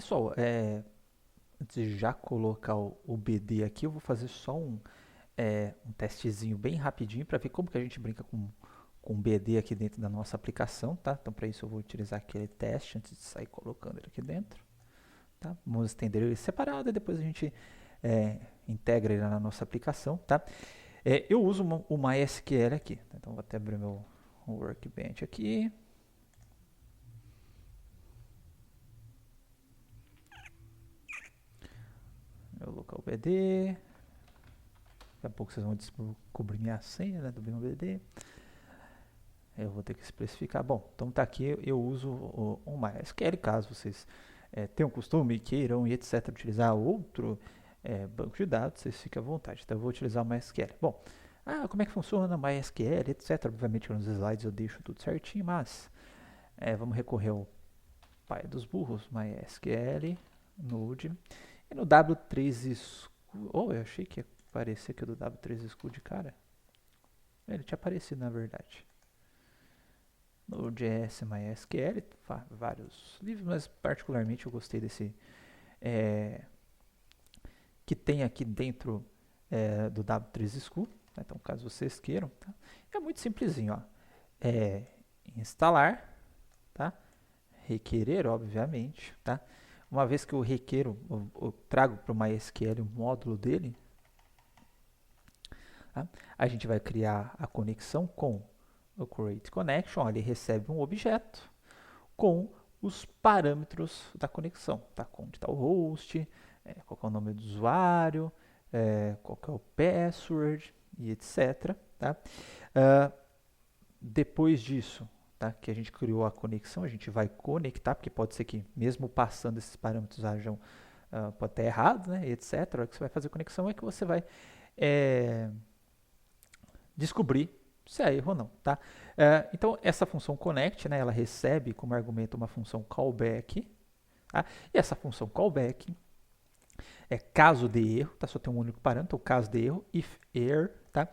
Pessoal, antes de já colocar o BD aqui, eu vou fazer só um testezinho bem rapidinho para ver como que a gente brinca com BD aqui dentro da nossa aplicação, tá? Então, para isso eu vou utilizar aquele teste antes de sair colocando ele aqui dentro, tá? Vamos estender ele separado e depois a gente integra ele na nossa aplicação, tá? Eu uso o MySQL aqui, tá? Então vou até abrir meu Workbench aqui. Meu local BD. Daqui a pouco vocês vão descobrir minha senha, né, do meu BD. Eu vou ter que especificar. Bom, então tá aqui, eu uso o MySQL, caso vocês tenham costume, queiram e etc. utilizar outro banco de dados, vocês fiquem à vontade. Então eu vou utilizar o MySQL. Bom, como é que funciona o MySQL, etc. Obviamente nos slides eu deixo tudo certinho, mas vamos recorrer ao pai dos burros, MySQL, Node, e no W3 School. Oh, eu achei que ia aparecer aqui o do W3 School de cara. Ele tinha aparecido na verdade. Node.js, MySQL, vários livros, mas particularmente eu gostei desse que tem aqui dentro do W3 School. Tá? Então, caso vocês queiram, tá? É muito simplesinho, ó. Instalar, tá? Requerer, obviamente, tá? Uma vez que eu requeiro, eu trago para o MySQL o módulo dele, tá? A gente vai criar a conexão com o Create Connection, ele recebe um objeto com os parâmetros da conexão, tá? Onde está o host, qual é o nome do usuário, qual é o password e etc. Tá? Depois disso, tá? Que a gente criou a conexão, a gente vai conectar, porque pode ser que mesmo passando esses parâmetros pode estar errado, né? E etc. A hora que você vai fazer a conexão é que você vai descobrir se é erro ou não, tá? Então, essa função connect, né, ela recebe como argumento uma função callback, tá? E essa função callback é caso de erro, tá? Só tem um único parâmetro, o caso de erro, if error, tá?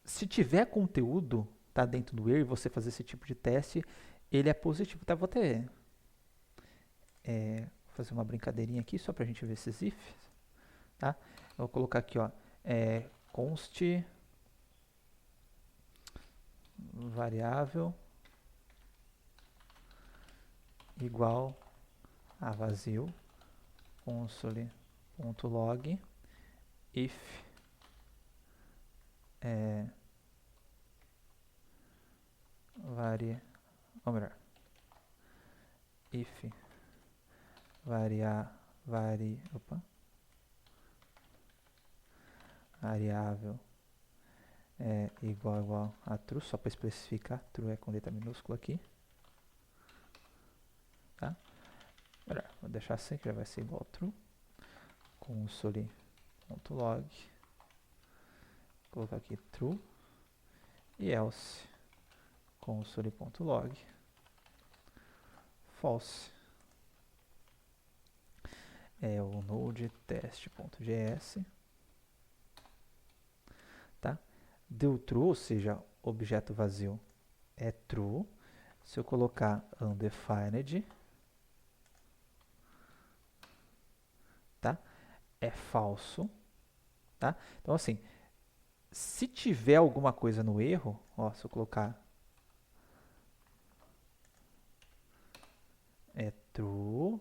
Se tiver conteúdo, tá, dentro do erro e você fazer esse tipo de teste, ele é positivo, tá? Vou até fazer uma brincadeirinha aqui, só pra gente ver esses ifs, tá? Eu vou colocar aqui, ó, const variável igual a vazio console.log if if variável igual a true, só para especificar, true é com letra minúscula aqui, tá? Vou deixar assim que já vai ser igual a true, console.log, colocar aqui true, e else console.log false. O node test.js, tá? Deu true, ou seja, objeto vazio é true. Se eu colocar undefined, tá? É falso, tá? Então assim, se tiver alguma coisa no erro, ó, se eu colocar true,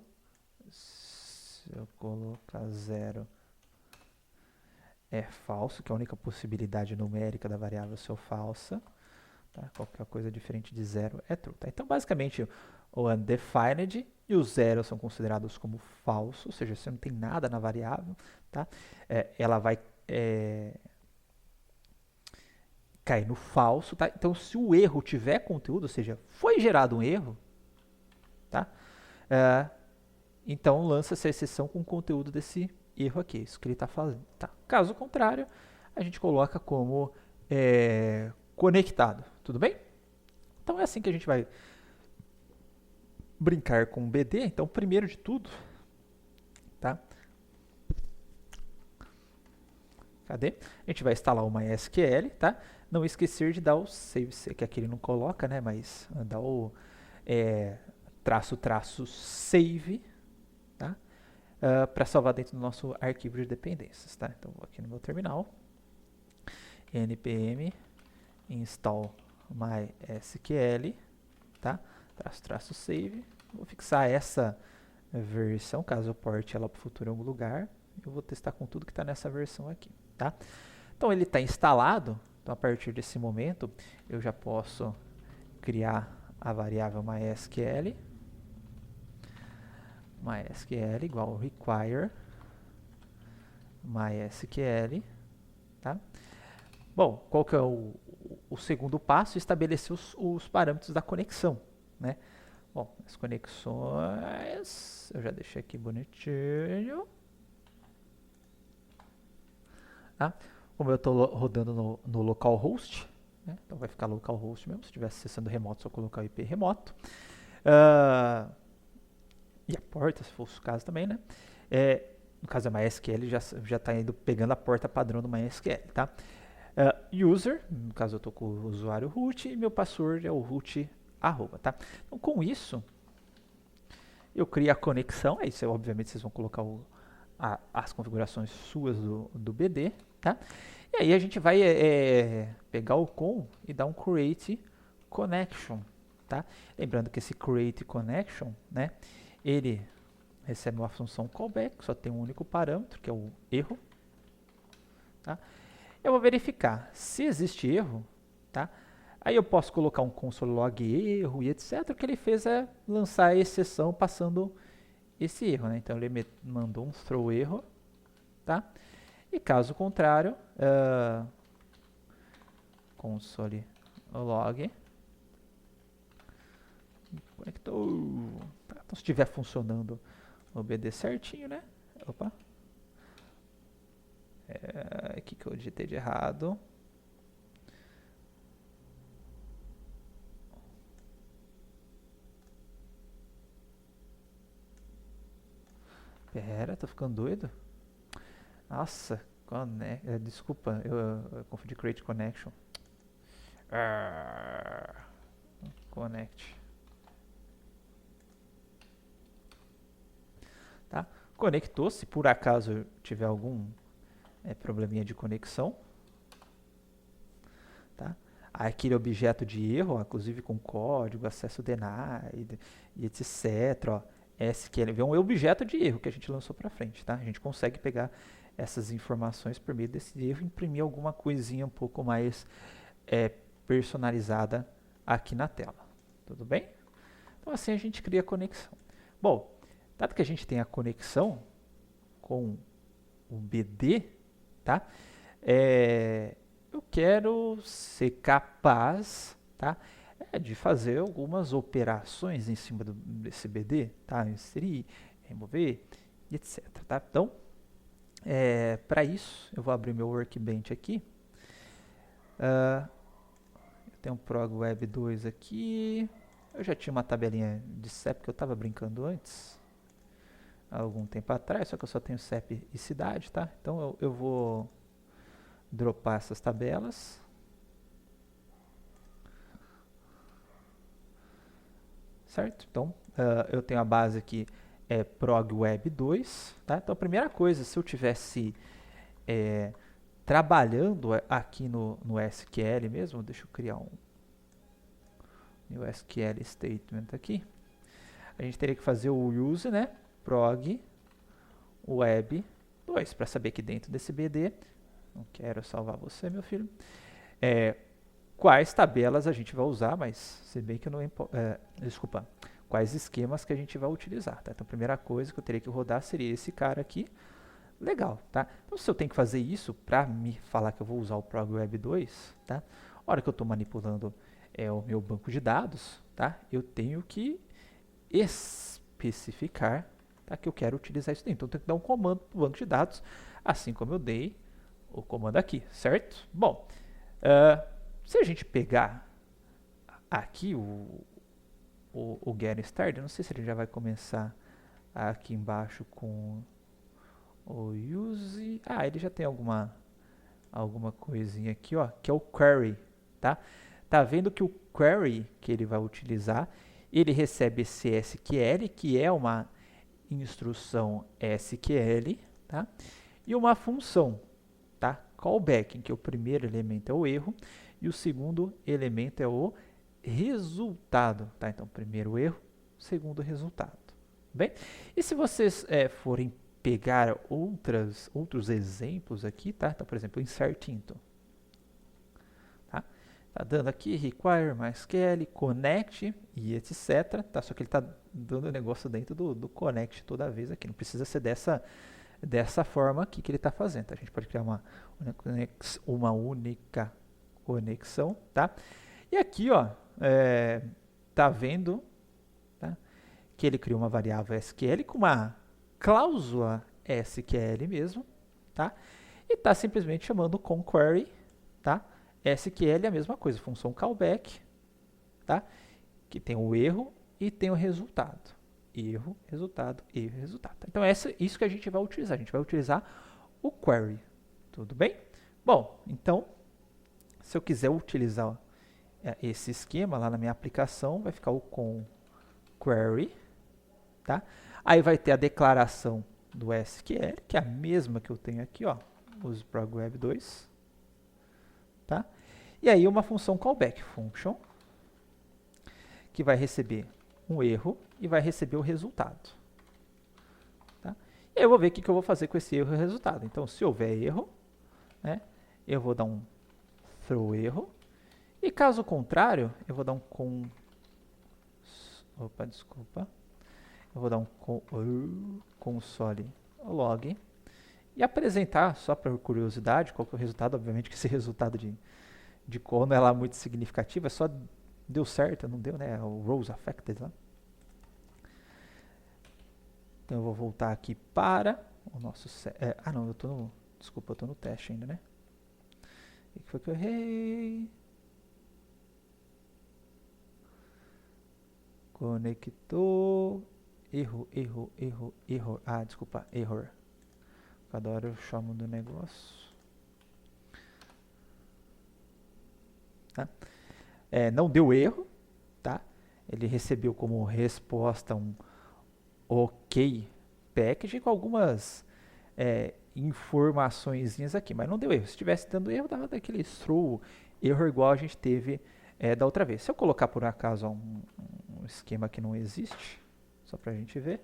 se eu colocar 0 é falso, que é a única possibilidade numérica da variável ser falsa, tá? Qualquer coisa diferente de 0 é true, tá? Então basicamente o undefined e o 0 são considerados como falso, ou seja, se não tem nada na variável, tá? Ela vai cair no falso, tá? Então se o erro tiver conteúdo, ou seja, foi gerado um erro, tá? Então lança-se a exceção com o conteúdo desse erro aqui, isso que ele está fazendo. Tá? Caso contrário, a gente coloca como conectado, tudo bem? Então é assim que a gente vai brincar com o BD. Então, primeiro de tudo, tá? Cadê? A gente vai instalar o MySQL, tá? Não esquecer de dar o save, que aqui ele não coloca, né? Mas dar o /save, tá? Para salvar dentro do nosso arquivo de dependências, tá? Então vou aqui no meu terminal, npm install mysql, tá? /save, vou fixar essa versão, caso eu porte ela para o futuro em algum lugar, eu vou testar com tudo que está nessa versão aqui, tá? Então ele está instalado, então a partir desse momento eu já posso criar a variável mysql igual require mysql, tá? Bom, qual que é o segundo passo? Estabelecer os parâmetros da conexão, né? Bom, as conexões, eu já deixei aqui bonitinho, tá? Como eu estou rodando no localhost, né? Então vai ficar localhost mesmo, se estivesse acessando remoto, só colocar o IP remoto. E a porta, se fosse o caso também, né? No caso da MySQL, já está indo pegando a porta padrão do MySQL, tá? User, no caso eu estou com o usuário root, e meu password é o root @, tá? Então com isso, eu crio a conexão, aí obviamente vocês vão colocar as configurações suas do BD, tá? E aí a gente vai pegar o com e dar um create connection, tá? Lembrando que esse create connection, né? Ele recebe uma função callback, só tem um único parâmetro, que é o erro, tá? Eu vou verificar se existe erro, tá? Aí eu posso colocar um console log erro e etc. O que ele fez é lançar a exceção passando esse erro, né? Então ele me mandou um throw erro, tá? E caso contrário, console log conectou. Tá, então se estiver funcionando o BD certinho, né? Opa. O que eu digitei de errado? Pera, tô ficando doido? Nossa, desculpa, eu confundi create connection. Connect. Tá? Conectou, se por acaso tiver algum probleminha de conexão, tá? Aquele objeto de erro, inclusive com código, acesso denied e etc. Ó, SQL é um objeto de erro que a gente lançou para frente, tá? A gente consegue pegar essas informações por meio desse erro e imprimir alguma coisinha um pouco mais personalizada aqui na tela. Tudo bem? Então assim a gente cria a conexão. Bom, dado que a gente tem a conexão com o BD, tá? Eu quero ser capaz, tá? De fazer algumas operações em cima desse BD, tá? Inserir, remover, etc. Tá? Então, para isso, eu vou abrir meu Workbench aqui. Eu tenho um prog web 2 aqui. Eu já tinha uma tabelinha de CEP que eu estava brincando antes, há algum tempo atrás, só que eu só tenho CEP e cidade, tá? Então eu vou dropar essas tabelas. Certo? Então, eu tenho a base aqui, prog web 2, tá? Então, a primeira coisa, se eu tivesse trabalhando aqui no SQL mesmo, deixa eu criar um new SQL statement aqui. A gente teria que fazer o use, né? Prog web 2, para saber que dentro desse BD, não quero salvar você, meu filho, quais tabelas a gente vai usar, mas se bem que eu não... desculpa, quais esquemas que a gente vai utilizar, tá? Então, a primeira coisa que eu teria que rodar seria esse cara aqui. Legal, tá? Então, se eu tenho que fazer isso para me falar que eu vou usar o prog web 2, tá? A hora que eu estou manipulando o meu banco de dados, tá? Eu tenho que especificar, tá? Que eu quero utilizar isso dentro. Então, eu tenho que dar um comando para o banco de dados, assim como eu dei o comando aqui, certo? Bom, se a gente pegar aqui o get started, não sei se ele já vai começar aqui embaixo com o use. Ele já tem alguma coisinha aqui, ó, que é o query, tá? Tá vendo que o query que ele vai utilizar, ele recebe esse SQL, que é uma instrução SQL, tá? E uma função, tá? Callback, em que o primeiro elemento é o erro e o segundo elemento é o resultado, tá? Então, primeiro erro, segundo resultado. Bem, e se vocês forem pegar outros exemplos aqui, tá? Então, por exemplo, insert into. Tá dando aqui require MySQL, connect e etc. Tá? Só que ele está dando o negócio dentro do connect toda vez aqui. Não precisa ser dessa forma aqui que ele está fazendo. Tá? A gente pode criar uma única conexão. Tá? E aqui, ó, tá vendo, tá? Que ele criou uma variável SQL com uma cláusula SQL mesmo. Tá? E está simplesmente chamando com query, tá? SQL é a mesma coisa, função callback, tá? Que tem o erro e tem o resultado. Erro, resultado, erro, resultado. Então, isso que a gente vai utilizar. A gente vai utilizar o query. Tudo bem? Bom, então, se eu quiser utilizar esse esquema lá na minha aplicação, vai ficar o com query, tá? Aí vai ter a declaração do SQL, que é a mesma que eu tenho aqui, ó, use prog web 2. Tá? E aí uma função callback function que vai receber um erro e vai receber o resultado. Tá? E eu vou ver o que eu vou fazer com esse erro e resultado. Então, se houver erro, né, eu vou dar um throw erro. E caso contrário, eu vou dar um Eu vou dar um console log e apresentar, só por curiosidade, qual que é o resultado. Obviamente que esse resultado de cor não é lá muito significativo, é só deu certo, não deu, né? O rows affected lá. Então eu vou voltar aqui para o nosso... não, eu tô no... Desculpa, eu tô no teste ainda, né? O que foi que eu errei? Conectou... Erro. Ah, desculpa, error. Cada hora eu chamo do negócio. Tá? Não deu erro, tá? Ele recebeu como resposta um OK package com algumas informaçõezinhas aqui, mas não deu erro. Se tivesse dando erro, dava daquele throw erro igual a gente teve da outra vez. Se eu colocar por acaso um esquema que não existe, só para a gente ver,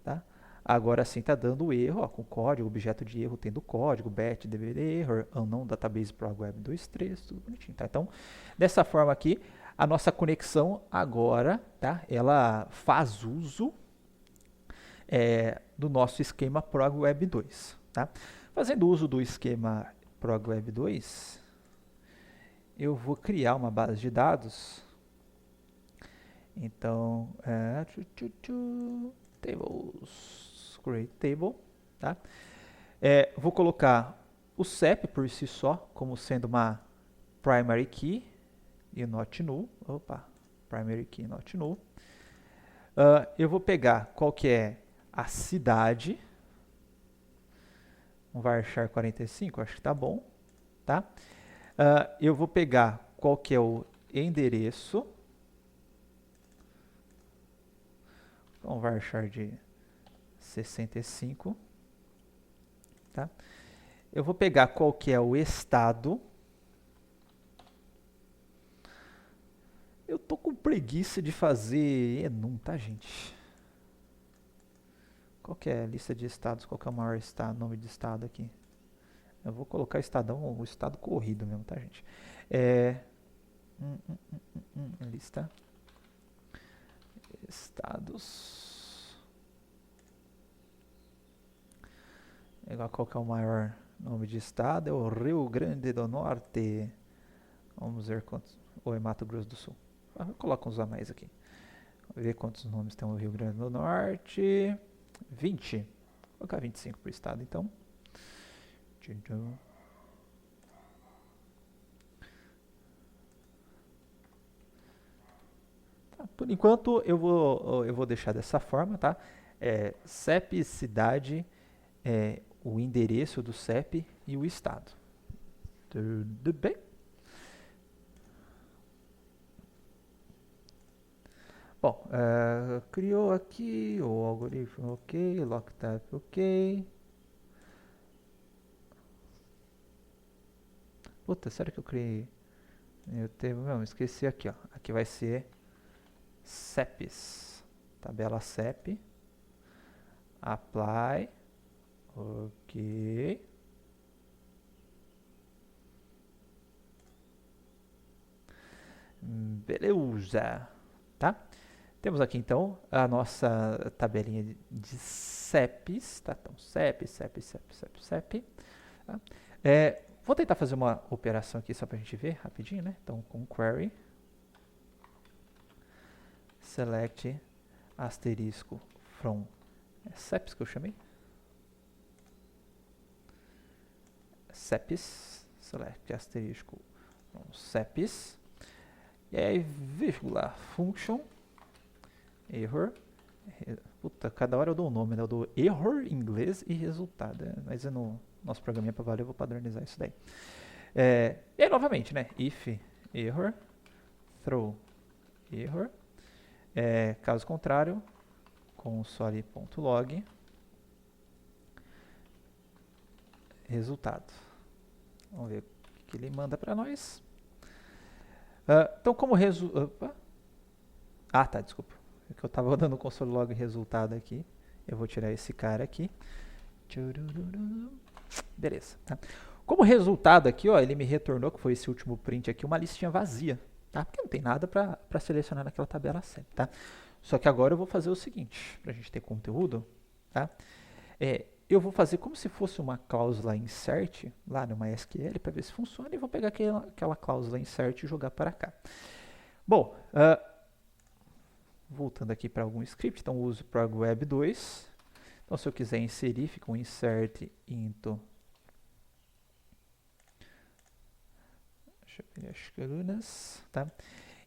tá? Agora sim está dando erro, ó, com código, objeto de erro tendo código, bet, dvd error, unknown database prog web 2.3, tudo bonitinho, tá? Então, dessa forma aqui, a nossa conexão agora, tá? Ela faz uso do nosso esquema prog web 2, tá? Fazendo uso do esquema prog web 2, eu vou criar uma base de dados. Então, tables, create table, tá? Vou colocar o CEP por si só como sendo uma primary key e not null. Opa, primary key not null. Eu vou pegar qual que é a cidade, um varchar 45, acho que tá bom, tá? Eu vou pegar qual que é o endereço, um varchar de 65, tá? Eu vou pegar qual que é o estado. Eu tô com preguiça de fazer enum, tá, gente? Qual que é a lista de estados? Qual que é o maior nome de estado aqui? Eu vou colocar estadão, o estado corrido mesmo, tá, gente? Lista. Estados. Igual qual que é o maior nome de estado? É o Rio Grande do Norte. Vamos ver quantos. Ou é Mato Grosso do Sul. Eu coloco uns a mais aqui. Vou ver quantos nomes tem o Rio Grande do Norte. 20. Vou colocar 25 por estado, então. Tá, por enquanto, eu vou deixar dessa forma, tá? CEP, cidade, o endereço do CEP e o estado. Tudo bem? Bom, criou aqui o algoritmo, ok, locktype, ok. Puta, sério que eu criei? Não, esqueci aqui, ó. Aqui vai ser CEPs. Tabela CEP. Apply. Ok. Beleza. Tá? Temos aqui então a nossa tabelinha de CEPs. Tá? Então, CEP, CEP, CEP, CEP, CEP. Tá? Vou tentar fazer uma operação aqui só para a gente ver rapidinho, né? Então, com query. Select asterisco from CEPs que eu chamei. CEPs. Select asterisco from CEPs. E aí, vírgula, function, error. Puta, cada hora eu dou um nome, né? Eu dou error em inglês e resultado. Mas no nosso programinha para valer, eu vou padronizar isso daí. E aí, novamente, né? If error, throw error. Caso contrário, console.log resultado. Vamos ver o que ele manda para nós. Então, como resultado... tá, desculpa. É que eu estava dando o console log resultado aqui. Eu vou tirar esse cara aqui. Beleza. Tá? Como resultado aqui, ó, ele me retornou, que foi esse último print aqui, uma listinha vazia. Tá? Porque não tem nada para selecionar naquela tabela sempre. Tá? Só que agora eu vou fazer o seguinte, para a gente ter conteúdo. Tá? Eu vou fazer como se fosse uma cláusula insert lá no MySQL para ver se funciona. E vou pegar aquela cláusula insert e jogar para cá. Bom, voltando aqui para algum script, então uso prog-web 2. Então, se eu quiser inserir, fica um insert into. Deixa eu ver as colunas, tá?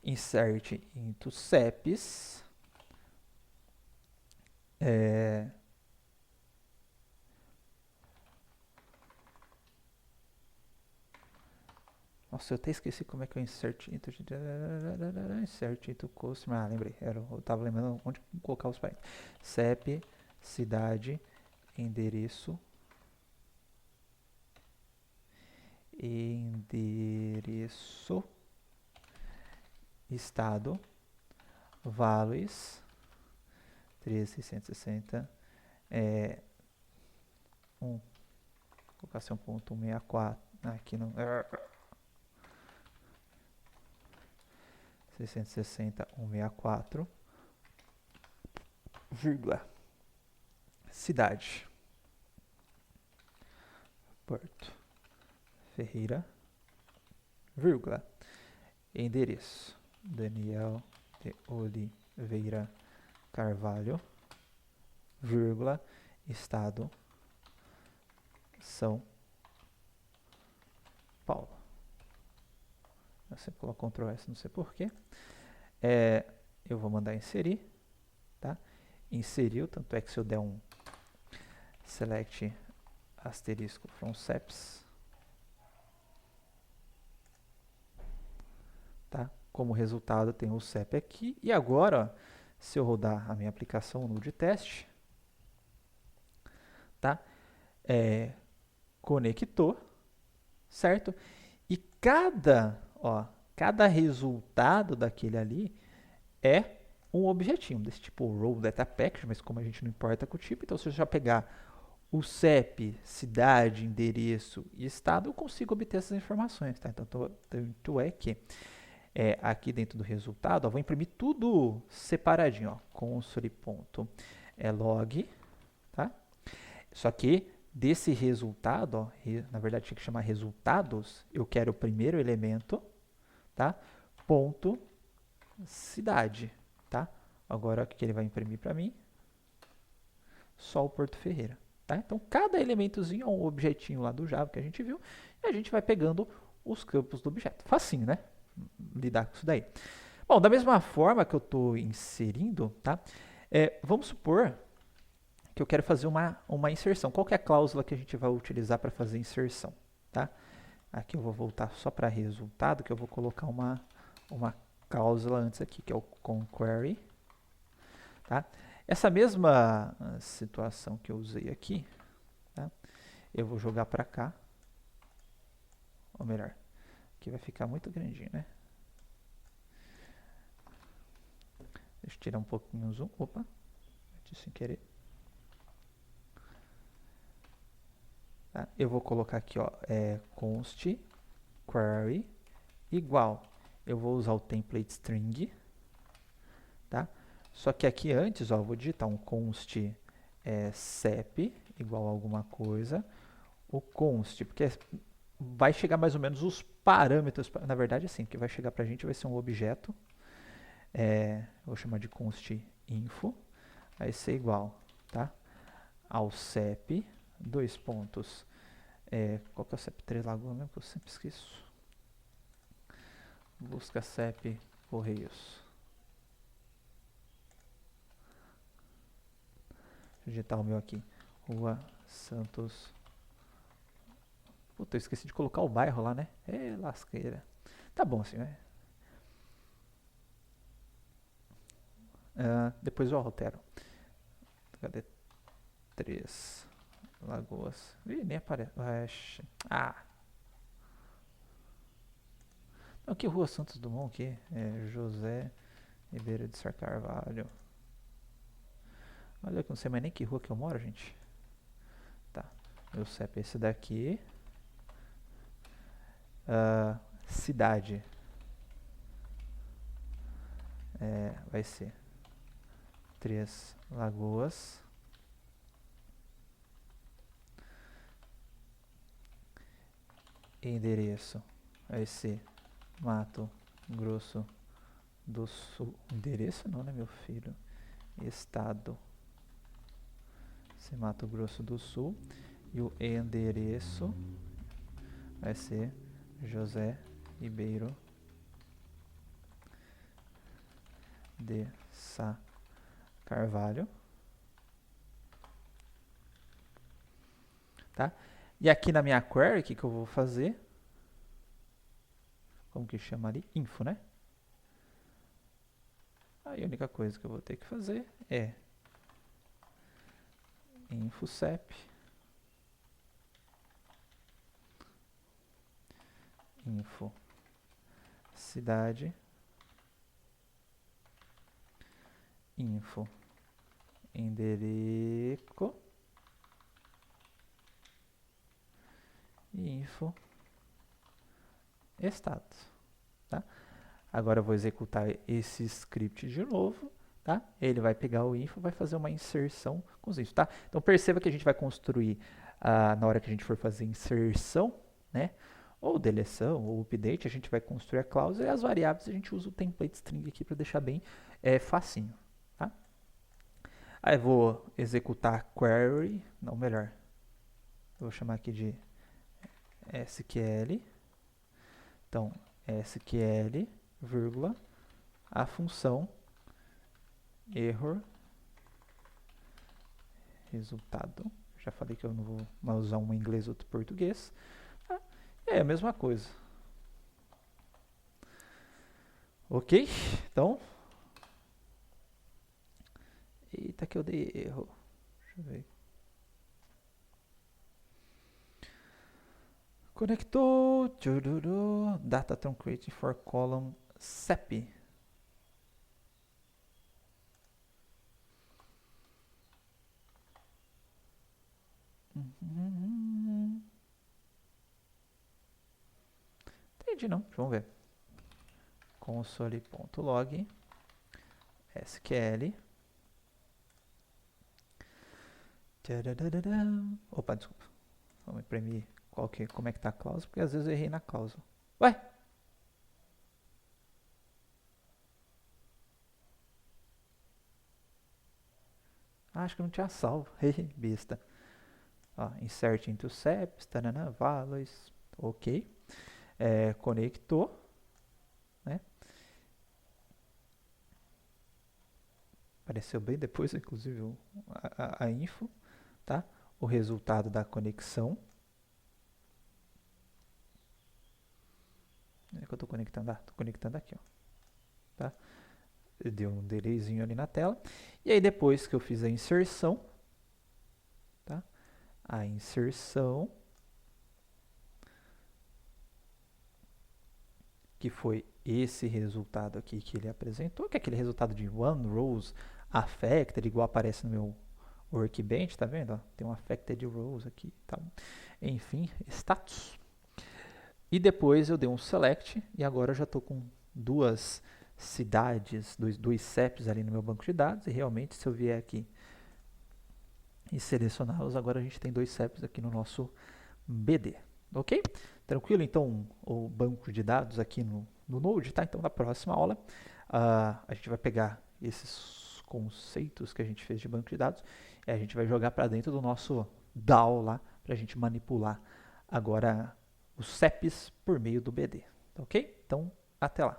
Insert into CEPs. Nossa, eu até esqueci como é que eu insert into. Insert into customer. Lembrei. Eu estava lembrando onde colocar os parênteses. CEP, cidade, endereço. Estado, values, 13.660, colocar assim 1.164, aqui não, 660, 164, vírgula, cidade, Porto Ferreira, vírgula, endereço, Daniel de Oliveira Carvalho, vírgula, estado, São Paulo. Eu sempre coloco Ctrl S, não sei porquê. Eu vou mandar inserir, tá? Inseriu, tanto é que se eu der um select asterisco from CEPs, tá? Como resultado tem o CEP aqui. E agora, se eu rodar a minha aplicação no de teste, tá? Conectou, certo? E cada resultado daquele ali é um objetinho desse tipo row data package, mas como a gente não importa com o tipo, então se eu já pegar o CEP, cidade, endereço e estado, eu consigo obter essas informações, tá? Então, tanto é que aqui dentro do resultado, ó, vou imprimir tudo separadinho, ó, console.log, tá? Só que desse resultado, ó, na verdade tinha que chamar resultados, eu quero o primeiro elemento, tá? Ponto cidade, tá? Agora o que ele vai imprimir para mim? Só o Porto Ferreira, tá? Então cada elementozinho é um objetinho lá do Java que a gente viu e a gente vai pegando os campos do objeto. Facinho, né? Lidar com isso daí. Bom, da mesma forma que eu estou inserindo, tá? Vamos supor que eu quero fazer uma inserção. Qual que é a cláusula que a gente vai utilizar para fazer inserção, tá? Aqui eu vou voltar só para resultado, que eu vou colocar uma cláusula antes aqui, que é o conQuery, tá? Essa mesma situação que eu usei aqui, tá? Eu vou jogar para cá, ou melhor, aqui vai ficar muito grandinho, né? Deixa eu tirar um pouquinho o zoom. Opa, meti sem querer. Tá? Eu vou colocar aqui, ó, const query igual. Eu vou usar o template string, tá? Só que aqui antes, ó, eu vou digitar um const sep igual a alguma coisa. O const, porque vai chegar mais ou menos os parâmetros, na verdade assim, o que vai chegar pra gente vai ser um objeto, vou chamar de const info, vai ser igual, tá? Ao sep, dois pontos, qual que é o sep 3 Lagoa mesmo, que eu sempre esqueço, busca sep Correios, deixa eu digitar o meu aqui, Rua Santos. Puta, eu esqueci de colocar o bairro lá, né? Lasqueira. Tá bom assim, né? Depois eu altero. Cadê? 3 Lagoas. Ih, nem aparece. Não, que Rua Santos Dumont aqui? José Ribeiro de Sá Carvalho. Olha que eu não sei mais nem que rua que eu moro, gente. Tá. Meu CEP é esse daqui. Cidade. Vai ser 3 Lagoas. Endereço vai ser Mato Grosso do Sul. Endereço não, né, meu filho? Estado. Vai ser Mato Grosso do Sul. E o endereço vai ser José Ribeiro de Sá Carvalho. Tá? E aqui na minha query, o que eu vou fazer? Como que chama ali? Info, né? Aí a única coisa que eu vou ter que fazer é info CEP, info cidade, info endereço e info estado, tá? Agora eu vou executar esse script de novo, tá? Ele vai pegar o info, vai fazer uma inserção com os infos, tá? Então perceba que a gente vai construir, na hora que a gente for fazer inserção, né? Ou deleção, ou update, a gente vai construir a cláusula e as variáveis a gente usa o template string aqui para deixar bem facinho, tá? Aí eu vou executar query, não, melhor, eu vou chamar aqui de SQL, então SQL, vírgula, a função error resultado. Já falei que eu não vou mais usar um em inglês outro em português. É a mesma coisa. Ok? Então. Eita, que eu dei erro. Deixa eu ver. Conectou. Data creating for column SEP. Entendi não. Vamos ver. Console.log SQL. Opa, desculpa. Vamos imprimir como é que tá a cláusula, porque às vezes eu errei na cláusula. Ué? Acho que não tinha salvo. Besta. Ó, insert into SEPs, values, ok. Conectou, né? Apareceu bem depois, inclusive, a info, tá? O resultado da conexão. É que eu tô conectando, tô conectando aqui, ó. Tá? deu um delayzinho ali na tela. E aí depois que eu fiz a inserção, tá? A inserção, que foi esse resultado aqui que ele apresentou, que é aquele resultado de one rows affected, igual aparece no meu workbench, tá vendo? Ó, tem um affected rows aqui, tá? Enfim, status. E depois eu dei um select e agora eu já estou com duas cidades, dois CEPs ali no meu banco de dados. E realmente, se eu vier aqui e selecioná-los, agora a gente tem dois CEPs aqui no nosso BD. Ok? Tranquilo? Então, o banco de dados aqui no Node, tá? Então, na próxima aula, a gente vai pegar esses conceitos que a gente fez de banco de dados e a gente vai jogar para dentro do nosso DAO lá, para a gente manipular agora os CEPs por meio do BD. Ok? Então, até lá.